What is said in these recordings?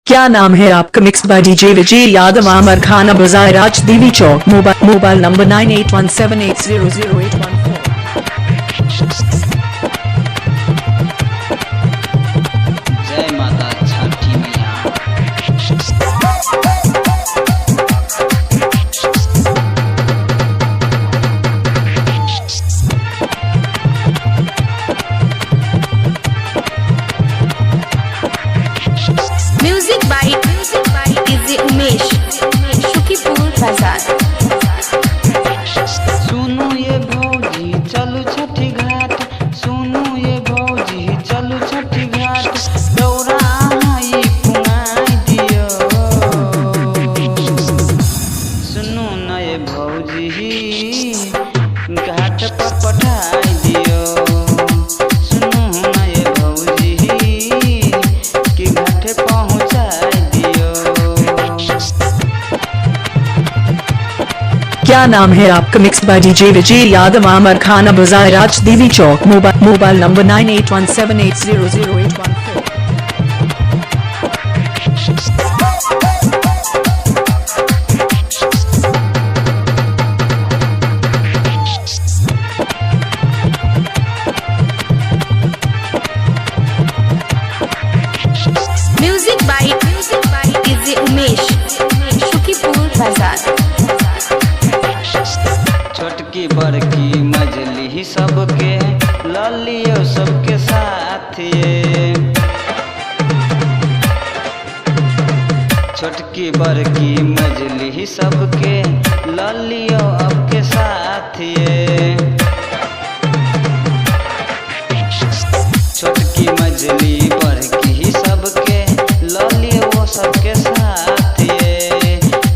क्या नाम है आपका? Mix by DJ Vijay Yadav, आमर खाना बाजार, राज देवी चौक। Mobile number 9817800814। जय माता छठी मैया। Music by DJ Umesh, Shukipur बाजार। सुनो ये भौजी चलू छठी घाट, सुनो ये भौजी चलू छठी घाट, दौरा आई कुमाई दियो। सुनो न ये भौजी घाट पर पठाई दियो। सुनो न ये भौजी कि घाट पहुँचाई दियो। क्या नाम है आपका? Mix by DJ Vijay Yadav, आमर खाना बाजार, राज देवी चौक। Mobile number 9817800814। Music by DJ Umesh, Shukipur बाजार। छोटकी बड़की मजली सबके ललियो सबके साथ ये। छोटकी बड़की मजली सबके ललियो आपके साथ ये। छोटकी मजली बड़की सबके ललियो सबके साथ ये।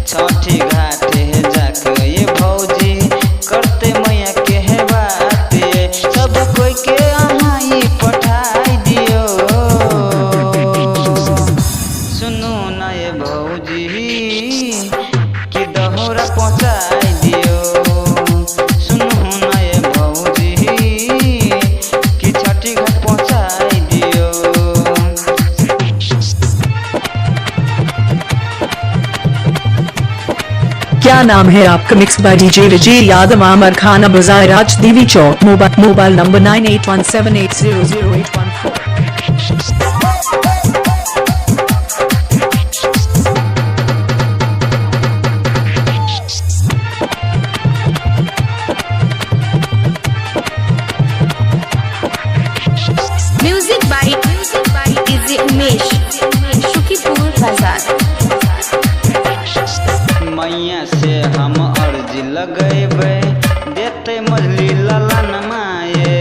छठी घाटे जाके ये भौजी करते मैया के है बात ये। सब कोई के अहाँ ही पठाई दियो। सुनो न ये भौजी कि दहोरा पहुँचाई दियो। सुनो न ये भौजी कि छठी घाट पहुँचाई दियो। क्या नाम है आपका? Mix by DJ Vijay Yadav, आमर खाना बाजार, राज देवी चौक। Mobile number 9817800814। Music by DJ Umesh, Shukipur बाजार। मैया से हम अर्जी लगेबे देते मजली ललन माये।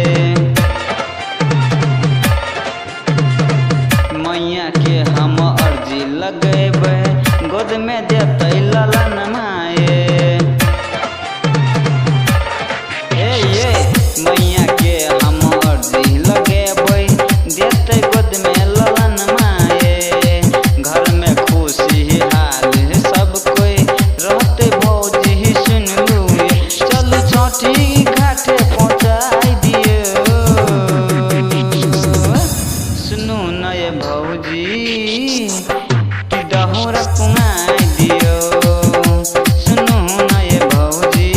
मैया के हम अर्जी लगेबे गोद में देते ललन माये। ये मैया के हम अर्जी लगेबे देते गोद में ललन माये। घर में खुशी हाल सब कोई रहते भौजी सुन लू। चलू छठी घाटे पहुँचाई दियो। सुनू न ये भौजी कि दहोरा कुमाई दियो। सुनू न ये भौजी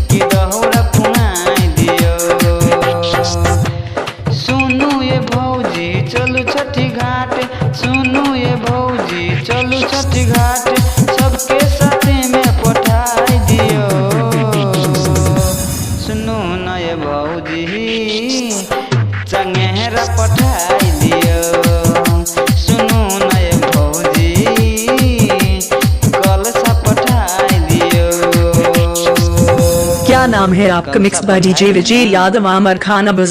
कि दहोरा कुमाई दियो। सुनू ये भौजी चलू छठी घाट, सुनू ये भौजी चलू छठी घाट, सबके साथे में पठाई दियो। सुनू न ये भौजी चंगेरा पठाई दियो। सुनू न ये भौजी कलसा पठाई दियो। क्या नाम है आपका? Mix by DJ Vijay Yadav, आमर खाना बाजार।